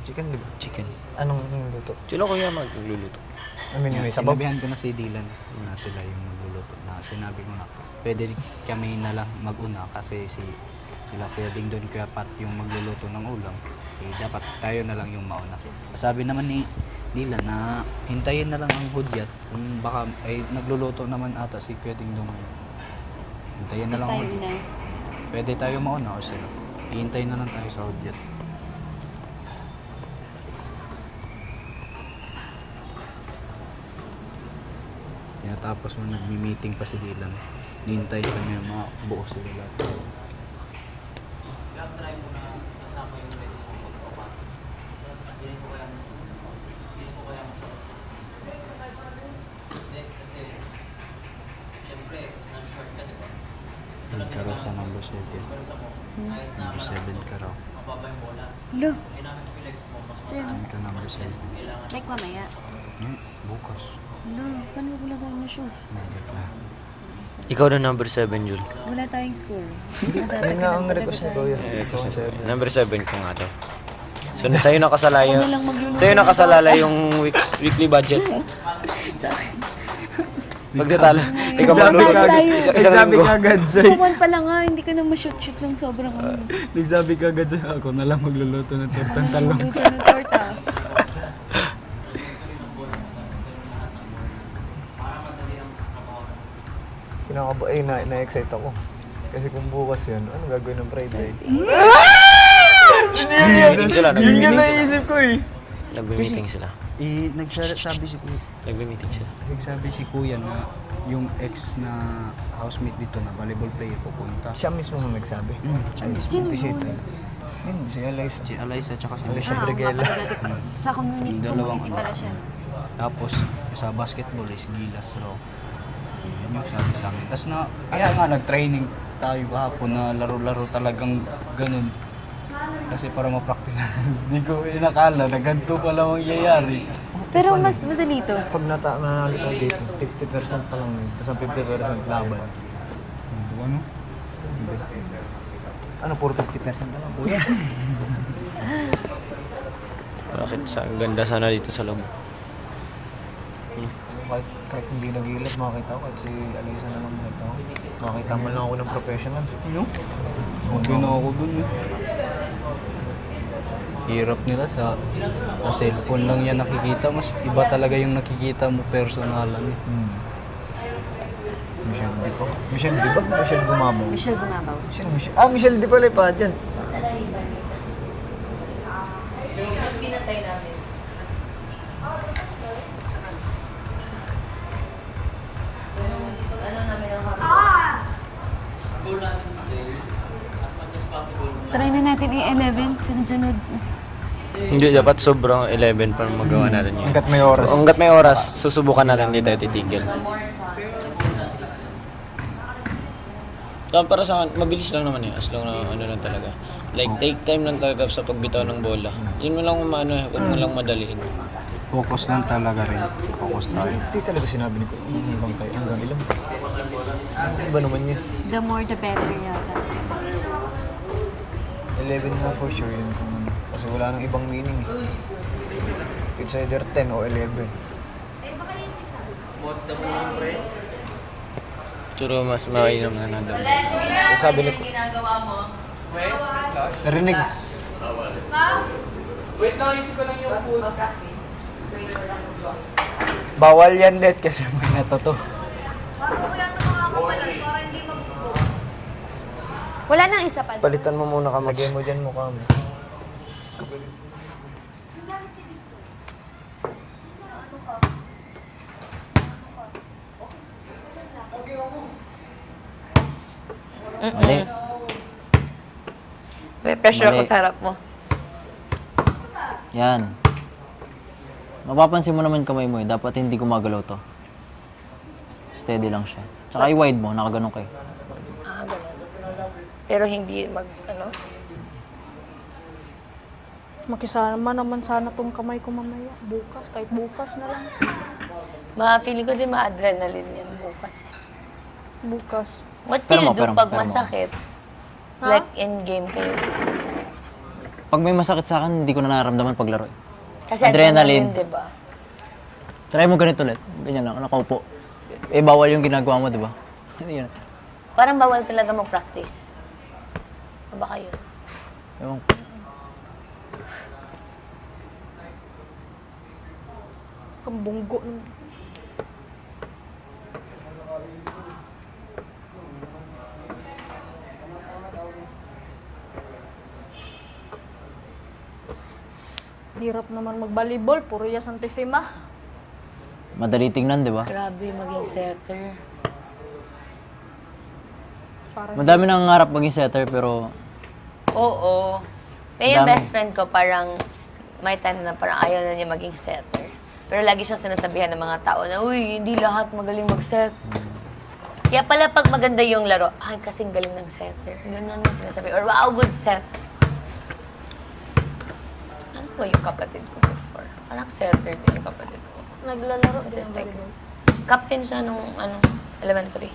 Chicken, di ba? Chicken. Anong luto? Sila kuya magluluto. I mean, may sabaw. Sinabihan ko na si Dylan na sila yung magluluto. Na sinabi ko na pwede kami na lang mag-una kasi sila Kuya Ding Don, Kuya Pat yung magluluto ng ulam. Eh, dapat tayo na lang yung mauna. Sabi naman ni Dylan na hintayin na lang ang hudyat kung baka ay nagluluto naman ata si Kuya Ding Dong. Hintayin na lang ang hudyat. Pwede tayo mauna o sila. Hihintayin na lang tayo sa hudyat. Tapos nung nagmi-meeting pa si Dylan, nihintay kami yung mga buo sila lahat. Try mo na kasama yung legs mo pagpapasok. Hindi ko kaya masarap. Hindi, kasi siyempre, nasa-short ka, di ba? Nagkaraw sa number 7. Pwersa mo, kahit na Number 7 ka raw. mababa yung bola. Hello. Ginamit mo yung legs mo, mas mataas. Saan ka number Mas 7? less kailangan. Like mamaya. Bukas. Hello, paano wala tayong shoes? Magic na. Ikaw na number 7, Jul. Wala tayong school. Yun nga ang request ni Kuya. Number 7 ko nga daw. So, sa'yo nakasalaya. Ako na lang magluluto. Sa'yo nakasalala yung weekly budget. Pagdetala, ikaw magluluto. Isang Nagsabi linggo. ka agad sa'yo. Kuman pa lang nga, hindi ka na ma-shoot-shoot ng sobrang ano. Nagsabi ka agad sa'yo. Ako na lang magluluto ng tortang talong. Magluluto ng torta. Na-excite ako. Kasi kung bukas yun, ano gagawin ng Friday? Nag-meeting sila. Yun yung naisip ko eh. Nag-meeting sila. Nagsabi si Kuya. Nag-meeting sila. Nagsabi si Kuya na yung ex na housemate dito na volleyball player pupunta. Siya mismo ang nagsabi. Siya mismo. Sino Bisita. yun? Yun, si Eliza. Si Eliza tsaka si Alicia Ah, oo nga Briguela. pala dati. Sa community, Yung dalawang community pala siya. Tapos sa basketball is Gilas raw. Yun yung sabi sa amin. Tapos na, kaya nga nag-training tayo kahapon na laro-laro talagang ganun. Kasi para ma-practice. Hindi ko inakala na ganito pala mangyayari. Pero mas madali to. Pag nanalo tayo dito, 50% pa lang yun. Tapos ang 50% laban. Ano? Ano, puro 50% na lang, Kuya. Bakit? Ang ganda sana dito sa loob. Kahit hindi nag-iilap, makakita ko. Kahit si Alisa na lang makita ko. Makakita mo lang ako ng professional. Ano? Sabi na ako dun eh. Hirap nila sa cellphone lang yan nakikita. Mas iba talaga yung nakikita mo personalan eh. Michelle Di pa. Michelle Di ba? Michelle Gumabaw. Michelle Bunabaw. Michelle. Ah, Michelle Di pala pa dyan. Pinatay namin. Ano namin ang Try na natin i-11, sunod-sunod. Hindi, dapat sobrang 11 para magawa natin yun. Hanggat may oras. Hanggat may oras, susubukan natin, hindi tayo titigil. Para sa akin, mabilis lang naman yun, as long na ano lang talaga. Like, take time lang talaga sa pagbitaw ng bola. Yun mo lang umano, huwag mo lang madaliin. Focus lang talaga rin. Focus tayo. Hindi talaga sinabi ni ko. Hanggang ilan. Iba naman yun. The more the better yata. 11 na for sure yun. Kasi wala nang ibang meaning eh. It's either 10 o 11. Pero mas mainam na nandun. Sabi ni ginagawa mo. Narinig. Wait lang, isip ko lang yung food. Bawal yan, Let, kasi may natoto. Wala nang isa pa. Palitan mo muna ka Lagay mo dyan mukha mo. Mali. May pressure Mali. ako sa harap mo. Yan. Mapapansin mo naman kamay mo eh. Dapat hindi gumagalaw to. Steady lang siya. Tsaka i-wide mo, nakaganon kayo. Ah, ganun. Pero hindi ano? Makisama naman sana tong kamay ko mamaya. Bukas, kahit bukas na lang. Feeling ko din ma-adrenaline yan bukas. Bukas. What do Pero you mo, do pero mo, pag pero mo. masakit? Ha? Like in game kayo. Pag may masakit sa akin, hindi ko na nararamdaman paglaro. Eh. Kasi adrenaline, di ba? Try mo ganito ulit. Ganyan lang, nakaupo. Eh, bawal yung ginagawa mo, di ba? Yun. Parang bawal talaga mag-practice. O baka yun? Ewan ko. Kambunggo. Hirap naman mag-volleyball. Puro ya Santissima. Madali tingnan, di ba? Grabe, maging setter. Parang Madami nang nangangarap maging setter, pero Oo. May yung Dami. best friend ko, parang may time na parang ayaw na niya maging setter. Pero lagi siyang sinasabihan ng mga tao na, uy, hindi lahat magaling mag-set. Kaya pala pag maganda yung laro, ay, kasing galing ng setter. Ganun yung sinasabi. Or wow, good set. Ano ba yung kapatid ko before? Parang setter din yung kapatid ko. naglalaro Sa din ng Testec. volleyball. Captain siya nung elementary.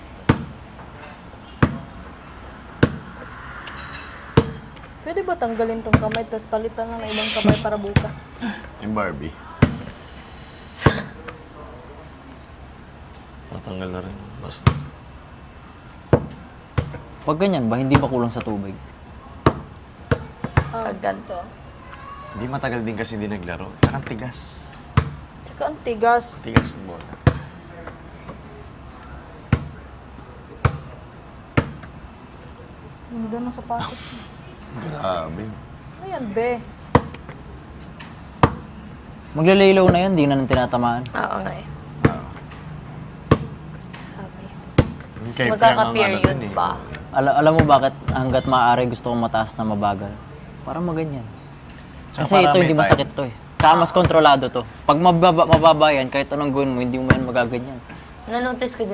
Pwede ba tanggalin tong kamay tapos palitan lang ng ibang kamay para bukas? Yung Barbie. Tatanggal na rin. Basta. pag ganyan ba, hindi ba kulang sa tubig? Pag ganito. Hindi matagal din kasi hindi naglaro. Tsaka ang tigas. Tsaka ang tigas. Tigas ng bola. Ang ganda ng sapatos. Grabe. Ayan, be. Maglalaylaw na yun, di na nang tinatamaan. Oo nga eh. Ah. Sabi. Kaya Magkaka-period pa. Alam mo bakit hanggat maaari gusto kong mataas na mabagal? Para maganyan. Tsaka Kasi para ito may hindi time. masakit to eh. Tsaka mas kontrolado to. Pag mababa yan, kahit anong gawin mo, hindi mo yan magaganyan. Na-notice ko din